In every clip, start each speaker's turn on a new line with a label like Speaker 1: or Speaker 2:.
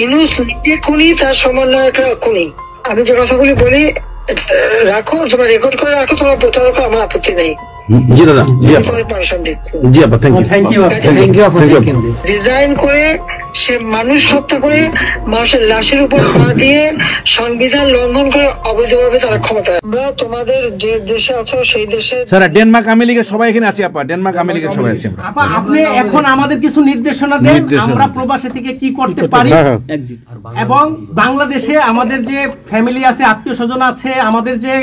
Speaker 1: ইউনূস নিজে খুনি, তার সমন্বয়করা খুনি। আমি যে কথাগুলি বলি রাখো, তোমরা রেকর্ড করে রাখো, তোমার প্রতারক, আমার আপত্তি নেই।
Speaker 2: জি দাদা, জি আপা, জি আপা, থ্যাংক ইউ।
Speaker 1: ডিজাইন করে সে মানুষ হত্যা করে মানুষের লাশের উপর পা দিয়ে সংবিধান লঙ্ঘন করে অবৈধভাবে তারা ক্ষমতা। আমরা তোমাদের যে দেশে আছো সেই দেশে
Speaker 2: স্যার ডেনমার্ক আমেরিকার সবাই এখানে আছি আপা, ডেনমার্ক আমেরিকার সবাই আছি
Speaker 3: আপা। আপনি এখন আমাদের কিছু নির্দেশনা দেন, আমরা প্রবাসী থেকে কি করতে পারি, এবং বাংলাদেশে আমাদের যে ফ্যামিলি আছে, আত্মীয় স্বজন আছে, আমাদের যে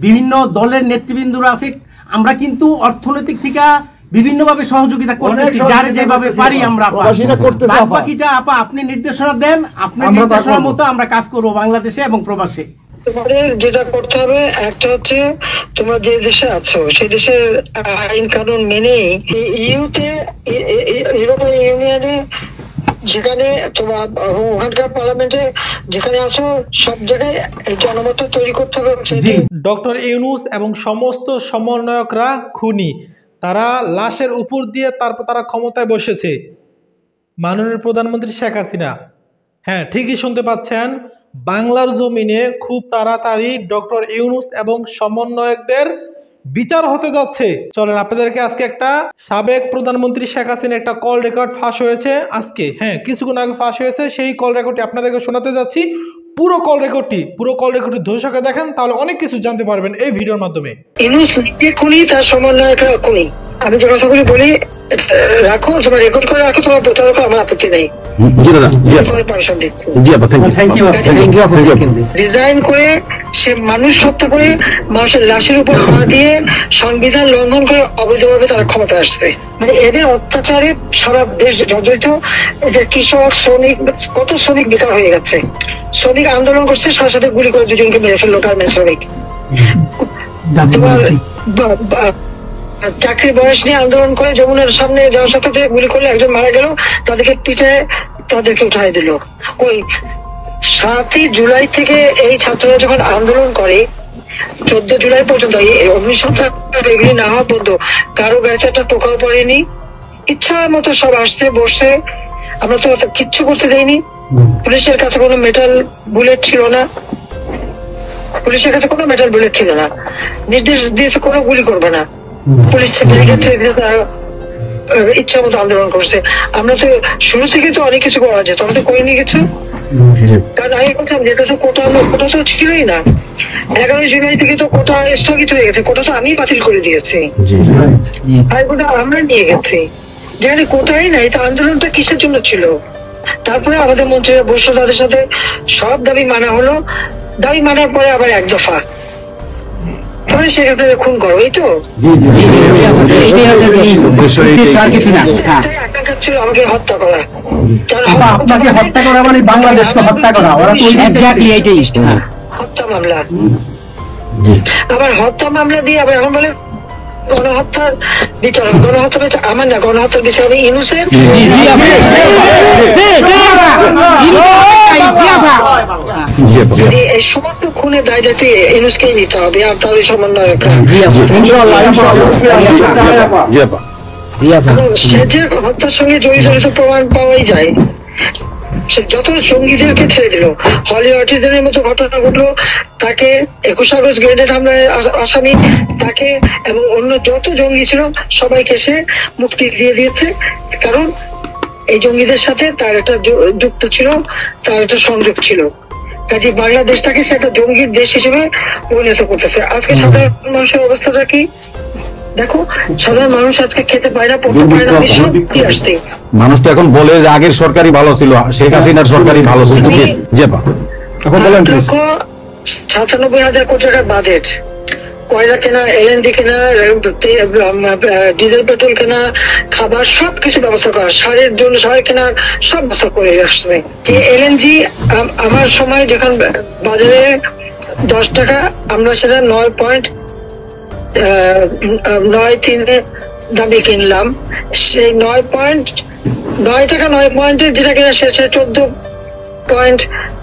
Speaker 3: বিভিন্ন দলের নেতৃবৃন্দরা আছে, আমরা কিন্তু অর্থনৈতিক থেকে বিভিন্ন ভাবে সহযোগিতা করতেছি, যার যেভাবে পারি আমরা। বাকিটা আপা আপনি নির্দেশনা দেন, আপনার নির্দেশনার মতো আমরা কাজ করব বাংলাদেশে এবং প্রবাসে।
Speaker 1: তোমাদের যেটা করতে হবে, একটা হচ্ছে তোমরা যে দেশে আছো সেই দেশের আইন কানুন মেনে ইউতে, ইউরোপিয়ান ইউনিয়নে, যেখানে তোমার ওখানকার পার্লামেন্টে যেখানে আছো সব জায়গায় এই জনমত তৈরি করতে হবে।
Speaker 4: ডক্টর ইউনূস এবং সমস্ত সমন্বয়করা খুনি, তারা লাশের উপর দিয়ে তারপর তারা ক্ষমতায় বসেছে। মাননীয় প্রধানমন্ত্রী শেখ হাসিনা, হ্যাঁ ঠিকই শুনতে পাচ্ছেন, বাংলার জমিনে খুব তাড়াতাড়ি ডক্টর ইউনূস এবং সমন্বয়কদের বিচার হতে যাচ্ছে। চলেন আপনাদেরকে আজকে একটা সাবেক প্রধানমন্ত্রী শেখ হাসিনা একটা কল রেকর্ড ফাঁস হয়েছে আজকে, হ্যাঁ কিছুক্ষণ আগে ফাঁস হয়েছে, সেই কল রেকর্ডটি আপনাদেরকে শোনাতে যাচ্ছি। পুরো কল রেকর্ডটি ধৈর্য সহকারে দেখেন, তাহলে অনেক কিছু জানতে পারবেন এই ভিডিওর মাধ্যমে।
Speaker 1: ইউনূস নিজে খুনি, তার সমন্বয়করা খুনি। আমি যে কথাগুলি বলি রাখো, তোমরা রেকর্ড করে রাখো, তোমার প্রতারক, আমার আপত্তি নেই। ডিজাইন করে সে মানুষ হত্যা করে মানুষের লাশের উপর পা দিয়ে সংবিধান লঙ্ঘন করে অবৈধভাবে তারা ক্ষমতা আসছে। মানে এদের অত্যাচারে সারা দেশ জর্জরিত। এদের কৃষক, শ্রমিক, কত শ্রমিক বেকার হয়ে গেছে। শ্রমিক আন্দোলন করছে, সাথে সাথে গুলি করে দুজনকে মেরে ফেললো গার্মেন্টস শ্রমিক। তোমার চাকরির বয়স নিয়ে আন্দোলন করে যমুনার সামনে যাওয়ার সাথে গুলি করলে একজন মারা গেল, তাদেরকে পিঠে তাদেরকে উঠাই দিল। ওই 7ই জুলাই থেকে এই ছাত্ররা যখন আন্দোলন করে 14 জুলাই পর্যন্ত অগ্নিসংযোগ এগুলি না হওয়া পর্যন্ত কারো গায়ে একটা টোকাও পড়েনি। ইচ্ছা মতো সব আসছে বসছে, আমরা তো কিচ্ছু করতে দেয়নি। পুলিশের কাছে কোনো মেটাল বুলেট ছিল না, পুলিশের কাছে কোনো মেটাল বুলেট ছিল না। নির্দেশ দিয়েছে কোনো গুলি করবে না। পুলিশ ইচ্ছা মতো আন্দোলন করছে। আমরা তো শুরু থেকে তো অনেক কিছু করা যেত, আমরা তো করিনি কিছু। কারণ আমি বলছিলাম যেটা তো কোটা তো ছিলই না। 11 জুলাই থেকে তো কোটা স্থগিত হয়ে গেছে, কোটা তো আমি বাতিল করে দিয়েছি, আর কোটা আমরা নিয়ে গেছি। যেখানে কোটাই নাই, তা আন্দোলনটা কিসের জন্য ছিল? তারপরে আমাদের মন্ত্রীরা বসলো, তাদের সাথে সব দাবি মানা হলো। দাবি মানার পরে আবার এক দফা সেখানে খুন করো, এই তো ছিল আমাকে হত্যা করা।
Speaker 3: আপনাকে হত্যা করা মানে বাংলাদেশকে হত্যা করা,
Speaker 1: হত্যা মামলা। আবার হত্যা মামলা দিয়ে আবার এখন বলে গণহত্যার বিচার। গণহত্যা বিচার আমার না, গণহত্যার বিচার হবে ইউনূসের। এই সমস্ত খুনের দায় দায়িত্ব ইউনূসকেই নিতে হবে, আর তার সমন্বয়করা। সে যে হত্যার সঙ্গে জড়িত প্রমাণ পাওয়াই যায়। সে যত জঙ্গিদেরকে ছেড়ে দিল, হলি আর্টিজানের মতো ঘটনা ঘটলো, তাকে 21 আগস্ট গ্রেনেড হামলায় আসামি তাকে এবং অন্য যত জঙ্গি ছিল সবাইকে সে মুক্তি দিয়ে দিয়েছে। কারণ এই জঙ্গিদের সাথে তার একটা যুক্ত ছিল, তার একটা সংযোগ ছিল। কাজে বাংলাদেশটাকে সে একটা জঙ্গির দেশ হিসেবে পরিণত করতেছে। আজকে সাধারণ মানুষের অবস্থাটা কি দেখো, সাধারণ মানুষ আজকে খেতে পায় না, পড়তে পায় না।
Speaker 2: মানুষ তো এখন বলে যে আগের সরকারই ভালো ছিল, শেখ হাসিনার সরকারই ভালো ছিল।
Speaker 1: 97,000 কোটি টাকার বাজেট, কয়লা কেনা, এলএনজি কেনা, ডিজেল পেট্রোল কেনা, খাবার সবকিছু ব্যবস্থা করা, সারের জন্য সার কেনার সব ব্যবস্থা করে আসছে। যে এলএনজি আমার সময় যখন বাজারে 10 টাকা, আমরা সেটা 9.93 দামে কিনলাম। সেই 9 টাকা 9 পয়েন্টের যেটা কিনা সে 14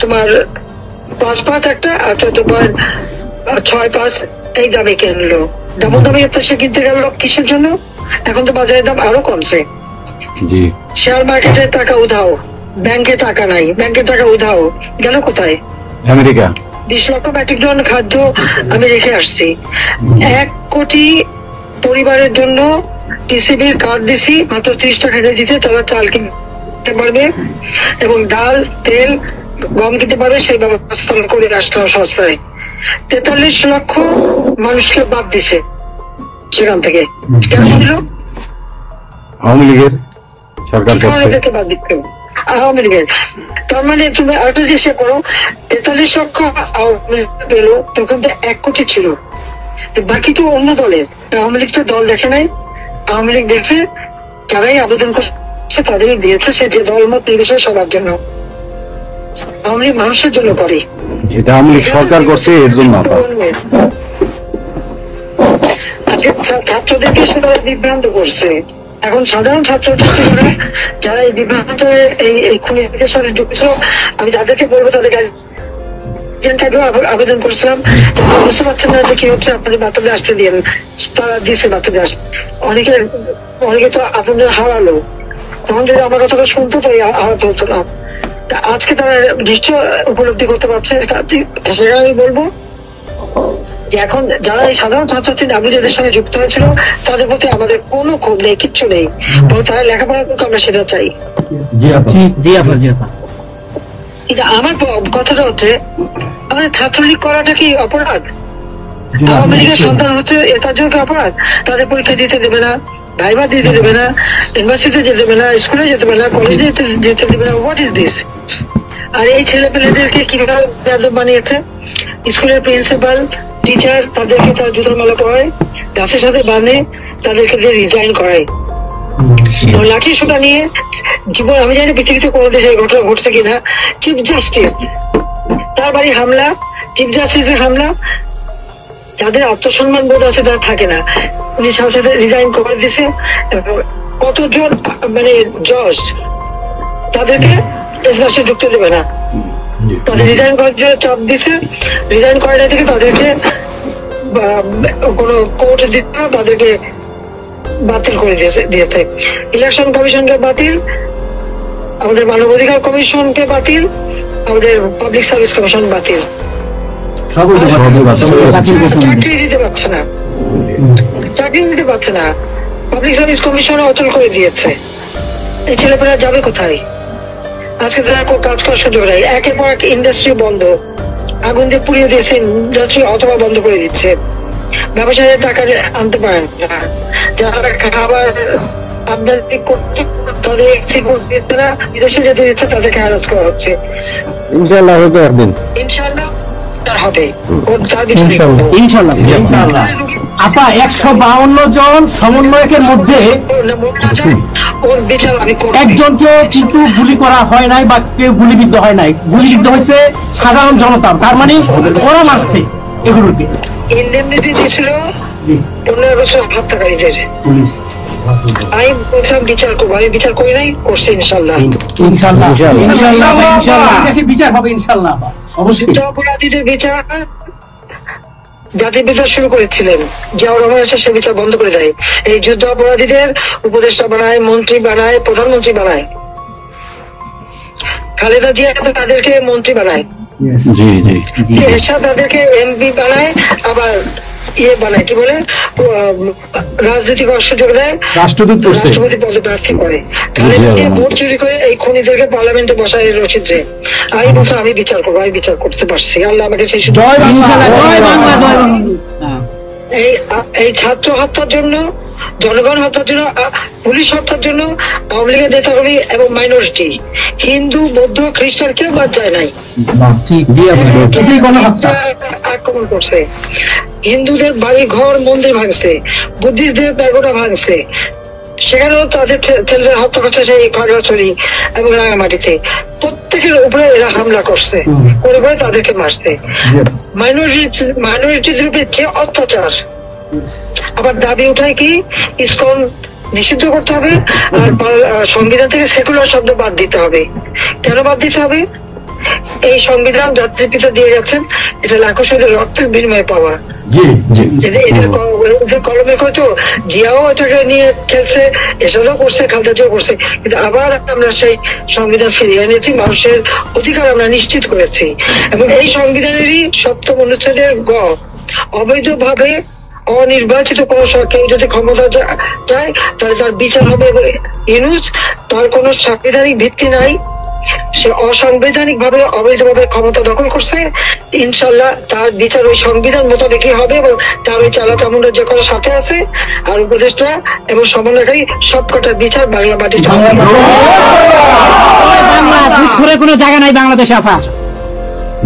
Speaker 1: তোমার 5 একটা, আর 14.65 এই দামে কিনলো। ডাবল দামে সে কিনতে গেল কিসের জন্য? এখন তো বাজারের দাম আরো কমছে, শেয়ার মার্কেটের টাকা উধাও। ব্যাংকে টাকা নাই, ব্যাংকের টাকা উধাও গেল কোথায়?
Speaker 2: আমেরিকা।
Speaker 1: 20 লক্ষ মেট্রিক টন খাদ্য আমি রেখে আসছি। 1 কোটি পরিবারের জন্য টিসিবির কার্ড দিছি, মাত্র 30 টাকা কেজিতে তারা চাল কিনতে পারবে এবং ডাল, তেল, গম কিনতে পারবে, সেই ব্যবস্থা করে আসতে সস্তায়। 43 লক্ষ মানুষকে বাদ দিছে সেখান থেকে। কেন দিল?
Speaker 2: আওয়ামী লীগের সরকার করছে।
Speaker 1: এদেরকে বাদ দিতে আওয়ামী লীগের। তার মানে তুমি আরেকটা চেষ্টা করো, 43 লক্ষ আওয়ামী লীগ পেলো, তখন তো 1 কোটি ছিল, বাকি তো অন্য দলের। আওয়ামী লীগ তো দল দেখে নাই, আওয়ামী লীগ দেখছে যারাই আবেদন করছে তাদেরই দিয়েছে, সে যে দল মত নির্বিশেষে সবার জন্য। আওয়ামী লীগ মানুষের জন্য করে,
Speaker 2: যেটা আওয়ামী লীগ সরকার করছে এর জন্য।
Speaker 1: আজকে ছাত্রদেরকে সে তারা বিভ্রান্ত করছে। এখন সাধারণ ছাত্রছাত্রীরা যারা এই বিভ্রান্ত এই খুনিদের সাথে যুক্ত, আমি তাদেরকে বলবো, তাদেরকে আবেদন করেছিলাম, বুঝতে পারছেন না যে কি হচ্ছে, আপনাদের বাচ্চাদের আসতে দিন। তারা দিয়েছে বাচ্চাদের আসতে। অনেকে তো আপনাদের হারালো, তখন যদি আমার কথাটা শুনতো তো হারাতে হতো না। আজকে তারা নিশ্চয় উপলব্ধি করতে পারছে। সেটা আমি বলবো যে এখন যারা এই সাধারণ ছাত্রছাত্রী নাগরিকদের সঙ্গে যুক্ত হয়েছিল তাদের প্রতি আমাদের কোনো ক্ষোভ নেই, কিচ্ছু নেই, তারা লেখাপড়া করতে আমরা সেটা চাই। কিন্তু আমার কথাটা হচ্ছে, আমাদের ছাত্রলীগ করাটা কি অপরাধ? আওয়ামী লীগের সন্তান হচ্ছে তার জন্য কি অপরাধ? তাদের পরীক্ষা দিতে দেবে না, ভাইবা দিতে দেবে না, ইউনিভার্সিটিতে যেতে দেবে না, স্কুলে যেতে দেবে না, কলেজে যেতে দেবে না। What is this? আর এই ছেলে পেলেদেরকে কিভাবে বেয়াদব বানিয়েছে? স্কুলের প্রিন্সিপাল, টিচার তাদেরকে তার জুতোর মালা পরায়, গাছের সাথে বাঁধে, তাদেরকে দিয়ে রিজাইন করায়। লাঠি সোটা নিয়ে জীবন, আমি জানি পৃথিবীতে কোনো দেশে এই ঘটনা ঘটছে কিনা। চিফ জাস্টিস, তার বাড়ি হামলা, চিফ জাস্টিসের হামলা। যাদের আত্মসম্মান বোধ আছে তারা থাকে না, উনি সাথে সাথে রিজাইন করে দিছে। কতজন মানে জজ তাদেরকে এজলাসে ঢুকতে দেবে না, তাদের রিজাইন করার জন্য চাপ দিছে। রিজাইন করাটা থেকে তাদেরকে কোন কোর্ট দিতে না, তাদেরকে বাতিল করে দিয়েছে। ইলেকশন কমিশনকে বাতিল, আমাদের মানবাধিকার কমিশনকে বাতিল, আমাদের পাবলিক সার্ভিস কমিশন বাতিল। চাকরি দিতে পারছে না, চাকরি দিতে পারছে না। পাবলিক সার্ভিস কমিশন অচল করে দিয়েছে। এই ছেলেপেলেরা যাবে কোথায়? আজকে তারা কাজ করার সুযোগ নেই। একের পর এক ইন্ডাস্ট্রি বন্ধ, আগুন দিয়ে পুড়িয়ে দিয়েছে ইন্ডাস্ট্রি অথবা বন্ধ করে দিচ্ছে। ব্যবসায়ীরা টাকা আনতে পারেন না, যারা খাবার আমদানি করতে তারা বিদেশে যেতে দিচ্ছে, তাদেরকে হ্যারাস করা হচ্ছে।
Speaker 2: ইনশাআল্লাহ হবে একদিন,
Speaker 1: ইনশাআল্লাহ তার হবে,
Speaker 3: ইনশাআল্লাহ। আপা 152 জন সমন্বয়কের মধ্যে একজনকে কিন্তু গুলি করা হয় নাই বা কেউ গুলিবিদ্ধ হয় নাই, গুলিবিদ্ধ হয়েছে সাধারণ জনতা। তার মানে ওরা মারছে এগুলোকে।
Speaker 1: ইন্ডেমনিটি দিয়েছিল 15 বছর হত্যাকারীদের। আমি বলছিলাম বিচার করবো, আমি বিচার করি নাই, করছি ইনশাল্লাহ।
Speaker 3: বিচার হবে ইনশাল্লাহ, অবশ্যই।
Speaker 1: অপরাধীদের বিচার জাতির বিচার শুরু করেছিলেন, জিয়াউর রহমান এসে সে বিচার বন্ধ করে দেয়। এই যুদ্ধ অপরাধীদের উপদেষ্টা বানায়, মন্ত্রী বানায়, প্রধানমন্ত্রী বানায়। খালেদা জিয়া তাদেরকে মন্ত্রী বানায়, এরশাদ তাদেরকে এমপি বানায়, আবার ইয়ে বানায়, কি বলে, রাজনীতি করার সুযোগ দেয়, রাষ্ট্রপতি পদে প্রার্থী করে। খালেদা জিয়া ভোট চুরি করে এই খুনিদেরকে পার্লামেন্টে বসায় রচিত্রে। আমি বলছি আমি বিচার করবো, আমি বিচার করতে পারছি, আল্লাহ আমাকে সেই সুযোগ। এই ছাত্র হত্যার জন্য, জনগণ হত্যার জন্য, পুলিশ হত্যার জন্য আওয়ামী লীগের নেতাকর্মী এবং মাইনরিটি, হিন্দু, বৌদ্ধ, খ্রিস্টান কেউ বাদ যায় নাই। আক্রমণ করছে, হিন্দুদের বাড়ি ঘর মন্দির ভাঙছে, বুদ্ধিস্টদের প্যাগোডা ভাঙছে, সেখানেও তাদের ছেলেদের হত্যা করছে সেই খাগড়াছড়ি এবং রাঙামাটিতে। প্রত্যেকের উপরে এরা হামলা করছে, করে করে তাদেরকে মারছে। মাইনরিটিদের উপরে যে অত্যাচার, আবার দাবি উঠায় কি ইসকন নিষিদ্ধ করতে হবে আর সংবিধান থেকে সেকুলার শব্দ বাদ দিতে হবে। কেন বাদ দিতে হবে? এই সংবিধান জাতির পিতা দিয়ে গেছেন, এটা লাখো শহীদের রক্তের বিনিময়ে পাওয়া।
Speaker 2: জি জি
Speaker 1: এদের কলমে কত জিয়াও এটাকে নিয়ে খেলছে, এসবও করছে, খালদাজিও করছে, কিন্তু আবার আমরা সেই সংবিধান ফিরিয়ে এনেছি, মানুষের অধিকার আমরা নিশ্চিত করেছি। এবং এই সংবিধানেরই 7ম অনুচ্ছেদের গ, অবৈধভাবে অনির্বাচিত কোন কেউ যদি ক্ষমতা যায় তাহলে তার বিচার হবে ইউনুস। তার কোন সাংবিধানিক ভিত্তি নাই, সে অসাংবিধানিক ভাবে অবৈধভাবে ক্ষমতা দখল করছে। ইনশাল্লাহ তার বিচার ওই সংবিধান মোতাবেকই হবে, এবং তার ওই চালা চামুন্ডার যে কোনো সাথে আছে আর উপদেষ্টা এবং সমন্বয়কারী সবকটার বিচার বাংলা মাটিতে হবে।
Speaker 5: ঘুষখোরের কোনো জায়গা নাই বাংলাদেশে আপা।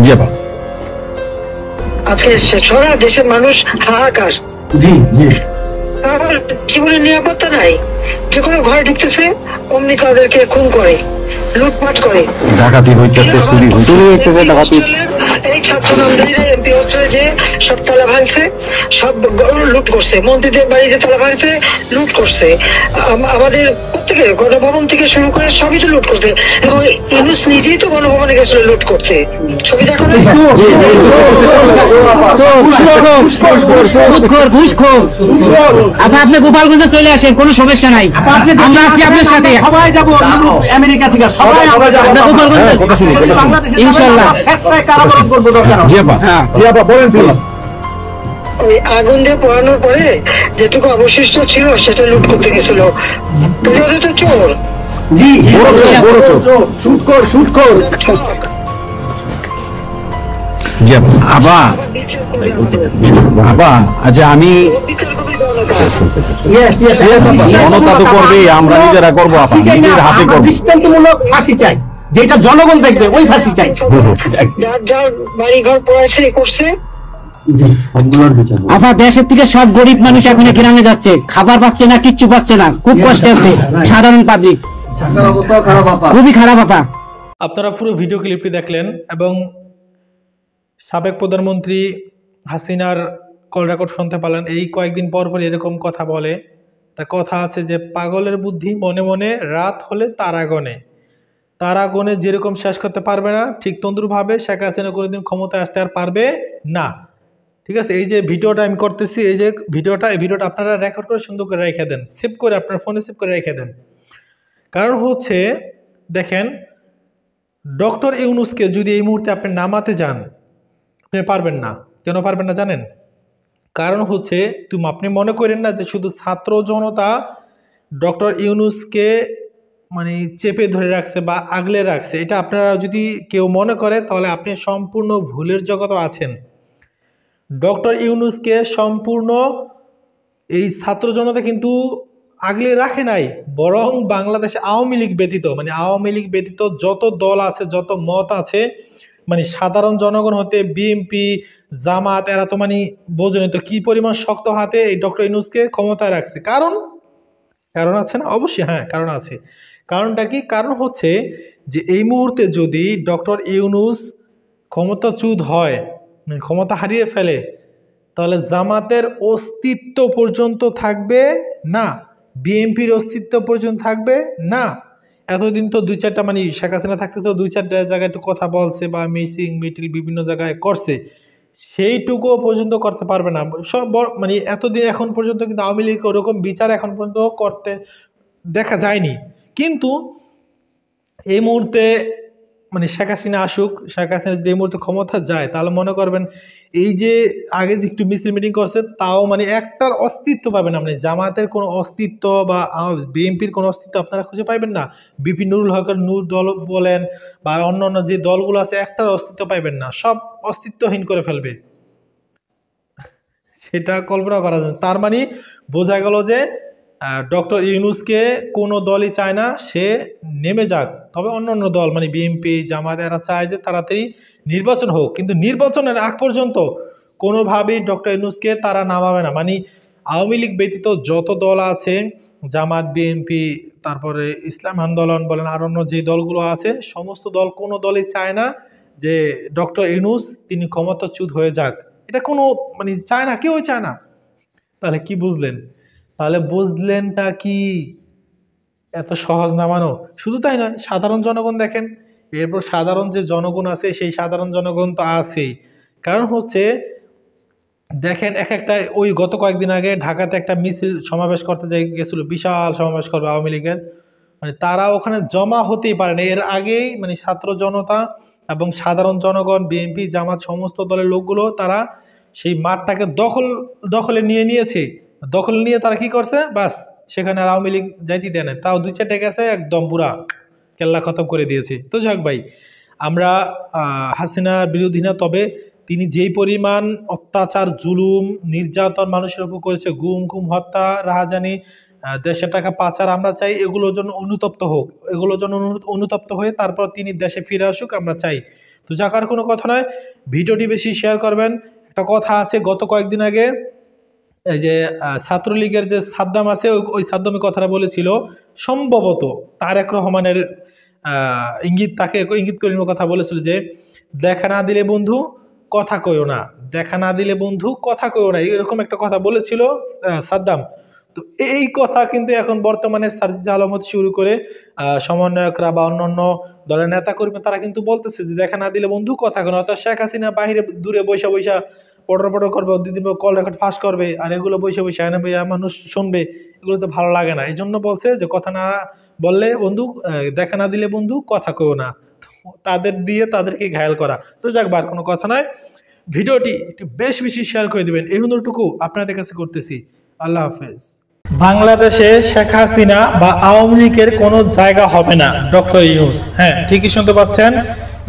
Speaker 2: জি আপা।
Speaker 1: আজকে সারা দেশের মানুষ হাহাকার,
Speaker 2: জি জি
Speaker 1: আমার জীবনের নিরাপত্তা নাই, যে কোনো ঘরে ঢুকতেছে অমনি তাদেরকে খুন করে, লুটপাট করে,
Speaker 2: ডাকাতি হইতেছে, চুরি হইতেছে, ডাকাতি।
Speaker 1: এই ছাত্র নামদারিরা এমপি হোস্টেলে যে সব তালা ভাঙছে, সব লুট করছে, মন্ত্রীদের বাড়িতে তালা ভাঙছে, লুট করছে, আমাদের প্রত্যেকের গণভবন থেকে শুরু করে সবই তো লুট করছে। এবং ইউনুস নিজেই তো গণভবনে গেছিল লুট করতে, ছবি দেখো না?
Speaker 5: আপা আপনি গোপালগঞ্জে চলে আসেন, কোনো সমস্যা নাই, আমরা আছি আপনার সাথে।
Speaker 3: সবাই যাবো আমেরিকা থেকে, সবাই আমরা যাবো
Speaker 5: গোপালগঞ্জে ইনশাআল্লাহ।
Speaker 2: জি আপা, জি আপা বলেন প্লিজ।
Speaker 1: ওই আগুন দিয়ে পোড়ানোর পরে যেটুকু অবশিষ্ট ছিল সেটা লুট করতে গেছিল, ওদের তো চোর।
Speaker 3: জি
Speaker 2: বড় চোর, শুট কর। জি আপা। আপা আপা, আচ্ছা আমি জনতা তো করবে, আমরা নিজেরা করবো আপা, নিজের হাতে করবো।
Speaker 3: দৃষ্টান্তমূলক ফাঁসি চাই, যেটা জনগণ দেখবে ওই ফাঁসি চাই।
Speaker 1: যার যার বাড়ি ঘর পড়াইছে করছে।
Speaker 5: আপা দেশের থেকে সব গরিব মানুষ এখন গ্রামে যাচ্ছে, খাবার পাচ্ছে না, কিচ্ছু পাচ্ছে না, খুব কষ্ট আছে সাধারণ পাবলিক, খুবই খারাপ আপা।
Speaker 4: আপনারা পুরো ভিডিও ক্লিপটি দেখলেন এবং সাবেক প্রধানমন্ত্রী হাসিনার কল রেকর্ড শুনতে পারলেন। এই কয়েকদিন পর পর এরকম কথা বলে, তা কথা আছে যে পাগলের বুদ্ধি মনে মনে, রাত হলে তারা গনে। তারা গনে যেরকম শেষ করতে পারবে না, ঠিক তন্দ্রুভাবে শেখ হাসিনা কোনোদিন ক্ষমতায় আসতে আর পারবে না। ঠিক আছে, এই যে ভিডিওটা আমি করতেছি, এই যে ভিডিওটা, এই ভিডিওটা আপনারা রেকর্ড করে সুন্দর করে রেখে দেন, সেভ করে আপনার ফোনে সেভ করে রেখে দেন। কারণ হচ্ছে দেখেন, ডক্টর ইউনূসকে যদি এই মুহূর্তে আপনি নামাতে যান, আপনি পারবেন না। কেন পারবেন না জানেন? কারণ হচ্ছে আপনি মনে করেন না যে শুধু ছাত্র জনতা ডক্টর ইউনূসকে মানে চেপে ধরে রাখছে বা আগলে রাখছে, এটা আপনারা যদি কেউ মনে করে তাহলে আপনি সম্পূর্ণ ভুলের জগতে আছেন। ডক্টর ইউনূসকে সম্পূর্ণ এই ছাত্র জনতা কিন্তু আগলে রাখে নাই, বরং বাংলাদেশ আওয়ামী লীগ ব্যতীত, মানে আওয়ামী লীগ ব্যতীত যত দল আছে, যত মত আছে, মানে সাধারণ জনগণ হতে বিএনপি, জামাত, এরা তো মানে বোঝেনি তো কি পরিমাণ শক্ত হাতে এই ডক্টর ইউনূসকে ক্ষমতায় রাখছে। কারণ আছে না? অবশ্যই হ্যাঁ, কারণ আছে। কারণটা কি? কারণ হচ্ছে যে এই মুহূর্তে যদি ডক্টর ইউনূস ক্ষমতাচ্যুত হয়, ক্ষমতা হারিয়ে ফেলে, তাহলে জামাতের অস্তিত্ব পর্যন্ত থাকবে না, বিএনপির অস্তিত্ব পর্যন্ত থাকবে না। এতদিন তো দুই চারটা মানে শেখ হাসিনা থাকতে তো দুই চারটা জায়গায় একটু কথা বলছে বা মিটিং মিটিং বিভিন্ন জায়গায় করছে, সেইটুকুও পর্যন্ত করতে পারবে না। সব মানে এতদিন এখন পর্যন্ত কিন্তু আওয়ামী লীগ ওরকম বিচার এখন পর্যন্ত করতে দেখা যায়নি। কিন্তু এই মুহূর্তে মানে শেখ হাসিনা আসুক, শেখ হাসিনা যদি এই মুহূর্তে ক্ষমতা যায়, তাহলে মনে করবেন এই যে আগে যে একটু মিছিল মিটিং করছে, তাও মানে একটার অস্তিত্ব পাবেন না। মানে জামাতের কোনো অস্তিত্ব বা বিএনপির কোনো অস্তিত্ব আপনারা খুঁজে পাইবেন না। বিপি নুরুল হকের নূর দল বলেন বা অন্য অন্য যে দলগুলো আছে, একটার অস্তিত্ব পাইবেন না, সব অস্তিত্বহীন করে ফেলবে। সেটা কল্পনা করা যায়। তার মানে বোঝা গেল যে ডক্টর ইউনূসকে কোনো দলই চায় না সে নেমে যাক, তবে অন্য অন্য দল মানে বিএনপি, জামাত, এরা চায় যে তাড়াতাড়ি নির্বাচন হোক। কিন্তু নির্বাচনের আগ পর্যন্ত কোনোভাবেই ডক্টর ইউনূসকে তারা নামাবে না। মানে আওয়ামী লীগ ব্যতীত যত দল আছে, জামাত, বিএনপি, তারপরে ইসলাম আন্দোলন বলেন, আর অন্য যে দলগুলো আছে, সমস্ত দল কোনো দলই চায় না যে ডক্টর ইউনূস তিনি ক্ষমতাচ্যুত হয়ে যাক। এটা কোনো মানে চায় না, কেউই চায় না। তাহলে কি বুঝলেন? তাহলে বুঝলেনটা কি? এত সহজ নামানো। শুধু তাই নয়, সাধারণ জনগণ দেখেন এরপর সাধারণ যে জনগণ আছে সেই সাধারণ জনগণ তো আছেই। কারণ হচ্ছে দেখেন এক একটা, ওই গত কয়েকদিন আগে ঢাকাতে একটা মিছিল সমাবেশ করতে গেছিল, বিশাল সমাবেশ করবে আওয়ামী লীগের, মানে তারা ওখানে জমা হতেই পারে না। এর আগেই মানে ছাত্র জনতা এবং সাধারণ জনগণ, বিএনপি, জামাত সমস্ত দলের লোকগুলো তারা সেই মাঠটাকে দখলে নিয়েছে। দখল নিয়ে তারা কি করছে, বাস সেখানে আর আওয়ামী লীগ যাইতে দেয় না, তাও 2-4টা গেছে একদম পুরা কেল্লা খতম করে দিয়েছে। তো যাক ভাই, আমরা হাসিনা বিরোধী না, তবে তিনি যেই পরিমাণ অত্যাচার, জুলুম, নির্যাতন মানুষের উপর করেছে, গুম খুম, হত্যা, রাহাজানি, দেশের টাকা পাচার, আমরা চাই এগুলোর জন্য অনুতপ্ত হোক, এগুলোর জন্য অনুতপ্ত হয়ে তারপর তিনি দেশে ফিরে আসুক, আমরা চাই। তো যাকার কোনো কথা নয়, ভিডিওটি বেশি শেয়ার করবেন। একটা কথা আছে, গত কয়েকদিন আগে এই যে ছাত্রলীগের যে সাদ্দাম আছে, ওই সাদ্দামি কথাটা বলেছিল সম্ভবত তারেক রহমানের তাকে ইঙ্গিত করে কথা বলেছিল যে দেখা না দিলে বন্ধু কথা কইও না, দেখা না দিলে বন্ধু কথা কইও না, এরকম একটা কথা বলেছিল সাদ্দাম। তো এই কথা কিন্তু এখন বর্তমানে সার্জিস আলম হতে শুরু করে সমন্বয়করা বা অন্যান্য দলের নেতা কর্মী তারা কিন্তু বলতেছে যে দেখা না দিলে বন্ধু কথা কইও না। অর্থাৎ শেখ হাসিনা বাহিরে দূরে বৈশা পটর করবে, দিদিন কল রেকর্ড ফাঁস করবে, আর এগুলো বসে আয়না বইয়া মানুষ শুনবে, এগুলো তো ভালো লাগে না। এই জন্য বলছে যে কথা না বললে বন্ধু, দেখা না দিলে বন্ধু কথা কইও না, তাদের দিয়ে তাদেরকে ঘায়াল করা। তো যাক, বার কোনো কথা নয়, ভিডিওটি একটু বেশি শেয়ার করে দিবেন, এই অনুরোধটুকু আপনাদের কাছে করতেছি। আল্লাহ হাফেজ। বাংলাদেশে শেখ হাসিনা বা আওয়ামী লীগের কোনো জায়গা হবে না, ডক্টর ইউনূস। হ্যাঁ, ঠিকই শুনতে পাচ্ছেন,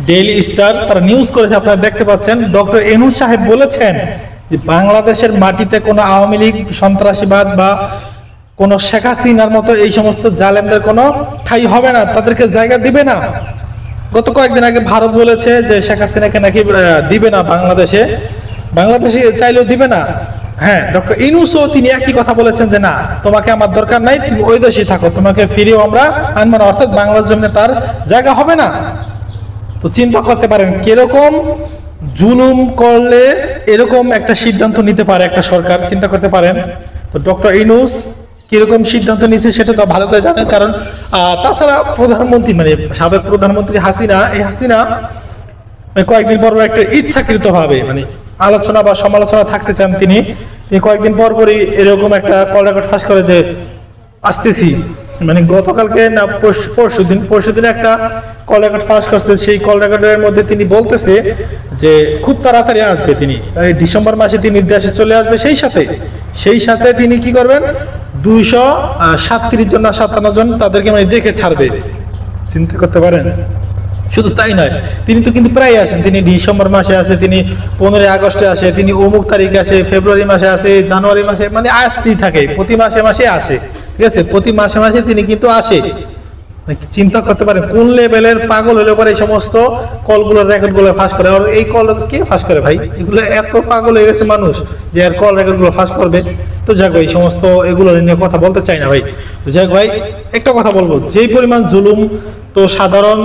Speaker 4: ডেইলি স্টার তারা নিউজ করেছে, আপনারা দেখতে পাচ্ছেন। ডক্টর ইউনূস সাহেব বলেছেন যে বাংলাদেশের মাটিতে কোনো আওয়ামী লীগ, সন্ত্রাসীবাদ বা কোনো শেখ হাসিনার মতো এই সমস্ত জালেমদের কোনো ঠাঁই হবে না, তাদেরকে জায়গা দিবে না। গত কয়েকদিন আগে ভারত বলেছে যে শেখ হাসিনাকে নাকি দিবে না বাংলাদেশে চাইলেও দিবে না। হ্যাঁ, ডক্টর ইউনূসও তিনি একই কথা বলেছেন যে না, তোমাকে আমার দরকার নাই, তুমি ওই দেশেই থাকো, তোমাকে ফিরেও আমরা আনবো না, অর্থাৎ বাংলার জন্য তার জায়গা হবে না। তো চিন্তা করতে পারেন কিরকম জুলুম করলে এরকম একটা সিদ্ধান্ত নিতে পারে একটা সরকার, চিন্তা করতে পারেন। তো ডক্টর ইউনূস কিরকম সিদ্ধান্ত নিয়েছে সেটা তো ভালো করে জানেন, কারণ তাছাড়া প্রধানমন্ত্রী মানে সাবেক প্রধানমন্ত্রী হাসিনা, এই হাসিনা কয়েকদিন পর একটা ইচ্ছাকৃত ভাবে মানে আলোচনা বা সমালোচনা থাকতে চান তিনি কয়েকদিন পরই এরকম একটা কল রেকর্ড ফাঁস করে যে আসতেছি, মানে গতকালকে না পরশুদিন একটা কল রেকর্ড ফাঁস করছে। সেই কল রেকর্ডের মধ্যে তিনি বলতেছে যে খুব তাড়াতাড়ি আসবে, তিনি ডিসেম্বর মাসে তিনি দেশে চলে আসবে, সেই সাথে তিনি কি করবেন 237 জন না 57 জন তাদেরকে মানে দেখে ছাড়বে। চিন্তা করতে পারেন। শুধু তাই নয়, তিনি তো কিন্তু প্রায় আসেন, তিনি ডিসেম্বর মাসে আসে, তিনি 15 আগস্টে আসে, তিনি অমুক তারিখে আসে, ফেব্রুয়ারি মাসে আসে, জানুয়ারি মাসে, মানে আসতেই থাকে, প্রতি মাসে আসে, ঠিক আছে, প্রতি মাসে তিনি কিন্তু আসে। চিন্তা করতে পারেন কোন লেভেলের পাগল হলে পরে এই সমস্ত কলগুলোর রেকর্ডগুলো ফাঁস করে। আর এই কল কে ফাঁস করে ভাই? এগুলো এত পাগল হয়ে গেছে মানুষ যে আর কল রেকর্ডগুলো ফাঁস করবে। তো যাক ভাই, সমস্ত এগুলো নিয়ে কথা বলতে চাই না ভাই। তো যাক ভাই, একটা কথা বলবো, যেই পরিমাণ জুলুম তো সাধারণ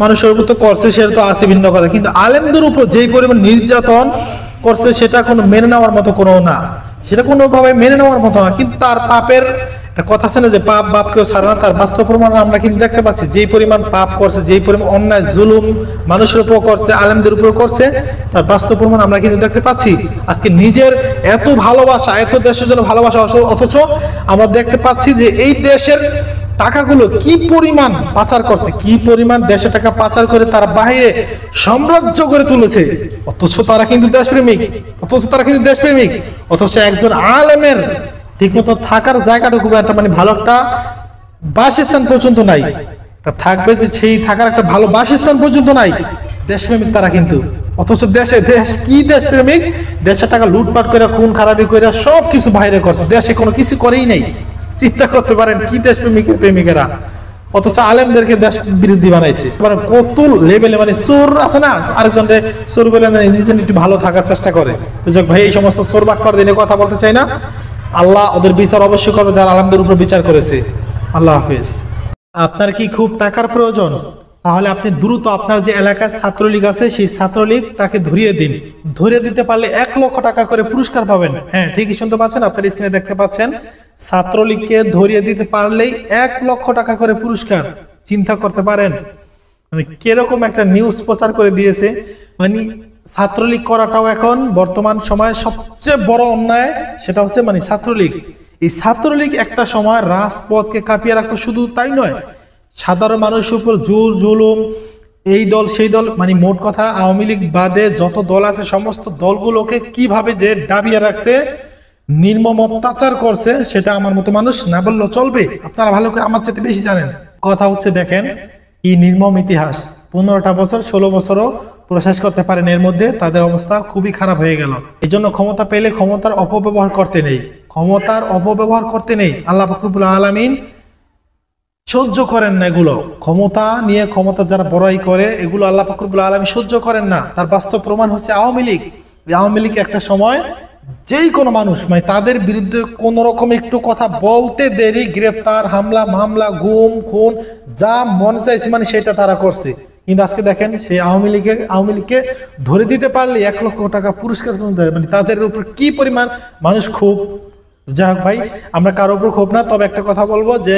Speaker 4: মানুষের উপর তো করছে সেটা তো আছে ভিন্ন কথা, কিন্তু আলেমদের উপর যেই পরিমাণ নির্যাতন করছে সেটা কোনো মেনে নেওয়ার মতো কোনো না, সেটা কোনোভাবে মেনে নেওয়ার মতো না। কিন্তু তার পাপের একটা কথা আছে না যে পাপ বাপ কেউ ছাড়ে না, তার বাস্তব প্রমাণ আমরা কিন্তু দেখতে পাচ্ছি। যেই পরিমাণ পাপ করছে, যেই পরিমাণ অন্যায় জুলুম মানুষের উপর করছে, আলেমদের উপর করছে, তার বাস্তব প্রমাণ আমরা কিন্তু দেখতে পাচ্ছি। আজকে নিজের এত ভালোবাসা, এত দেশের জন্য ভালোবাসা, অথচ আমরা দেখতে পাচ্ছি যে এই দেশের টাকাগুলো কি পরিমাণ পাচার করছে, কি পরিমাণ দেশের টাকা পাচার করে তারা বাইরে সাম্রাজ্য করে তুলেছে। অথচ তারা কিন্তু দেশপ্রেমিক, অথচ একজন আলেমের ঠিকমতো থাকার জায়গাটুকু একটা মানে ভালো একটা বাসস্থান পর্যন্ত নাই, থাকবে যে সেই থাকার একটা ভালো বাসস্থান পর্যন্ত নাই। দেশপ্রেমিক তারা কিন্তু, অথচ দেশ কি দেশপ্রেমিক, দেশের টাকা লুটপাট করে, খুন খারাপি করে সব কিছু বাইরে করছে, দেশে কোনো কিছু করেই নেই। চিন্তা করতে পারেন কি প্রেমিকেরা, অথচ আলেমদেরকে দেশ বিরোধী বানাইছে। কত লেভেলে মানে চোর আছে না, আরেকজনের চোর বলে নিজে একটু ভালো থাকার চেষ্টা করে। তো যাক ভাই, এই সমস্ত চোর বাটপার দিনে কথা বলতে চাই না। আল্লাহ ওদের বিচার অবশ্যই করবে যারা আলেমদের উপর বিচার করেছে। আল্লাহ হাফেজ। আপনার কি খুব টাকার প্রয়োজন? তাহলে আপনি দ্রুত আপনার যে এলাকার ছাত্রলীগ আছে সেই ছাত্রলীগ তাকে ধরিয়ে দিন। ধরিয়ে দিতে পারলে 1 লক্ষ টাকা করে পুরস্কার পাবেন। হ্যাঁ, ঠিকই শুনতে পাচ্ছেন, আপনার স্ক্রিনে দেখতে পাচ্ছেন, ছাত্রলীগকে ধরিয়ে দিতে পারলেই 1 লক্ষ টাকা করে পুরস্কার। চিন্তা করতে পারেন। মানে কিরকম একটা নিউজ প্রচার করে দিয়েছে, মানে ছাত্রলীগ করাটাও এখন বর্তমান সময়ে সবচেয়ে বড় অন্যায়, সেটা হচ্ছে মানে ছাত্রলীগ। এই ছাত্রলীগ একটা সময় রাজপথকে কাঁপিয়ে রাখতো, শুধু তাই নয়, সাধারণ মানুষের উপর জোর জুলুম, এই দল সেই দল, মানে মোট কথা আওয়ামী লীগ বাদে যত দল আছে সমস্ত দলগুলোকে কিভাবে যে দাবিয়ে রাখছে, নির্মম অত্যাচার করছে, সেটা আমার মতো মানুষ না বললেও চলবে। আপনারা ভালো করে আমার চাইতে বেশি জানেন। কথা হচ্ছে দেখেন কি নির্মম ইতিহাস, 15টা বছর 16 বছরও প্রশেষ করতে পারেন, এর মধ্যে তাদের অবস্থা খুবই খারাপ হয়ে গেল। এই জন্য ক্ষমতা পেলে ক্ষমতার অপব্যবহার করতে নেই, ক্ষমতার অপব্যবহার করতে নেই। আল্লাহ পাক রব্বুল আলামিন সহ্য করেন না এগুলো, ক্ষমতা নিয়ে ক্ষমতা যারা বড়াই করে এগুলো আল্লাহ পাক রব্বুল আলামিন সহ্য করেন না। তার বাস্তব প্রমাণ হচ্ছে আওয়ামী লীগ। আওয়ামী লীগ একটা সময় যেই কোনো মানুষ মানে তাদের বিরুদ্ধে কোন রকম একটু কথা বলতে দেরি গ্রেফতার, হামলা মামলা, গুম খুন, যা মন চাইছে মানে সেটা তারা করছে। কিন্তু আজকে দেখেন সেই আওয়ামী লীগকে ধরে দিতে পারলে 1 লক্ষ টাকা পুরস্কার দেয়, মানে তাদের উপর কি পরিমাণ মানুষ খুব। যাই হোক ভাই, আমরা কারোর উপর ক্ষোভ না, তবে একটা কথা বলবো যে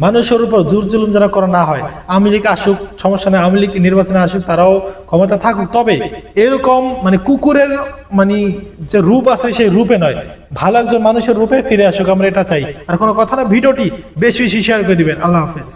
Speaker 4: মানুষের উপর জোর জুলুম যেন করা না হয়। আওয়ামী লীগ আসুক, সমস্যা নেই, আওয়ামী লীগ নির্বাচনে আসুক, তারাও ক্ষমতা থাকুক, তবে এরকম মানে কুকুরের মানে যে রূপ আছে সেই রূপে নয়, ভালো একজন মানুষের রূপে ফিরে আসুক, আমরা এটা চাই। আর কোনো কথা না, ভিডিওটি বেশি বেশি শেয়ার করে দিবেন। আল্লাহ হাফেজ।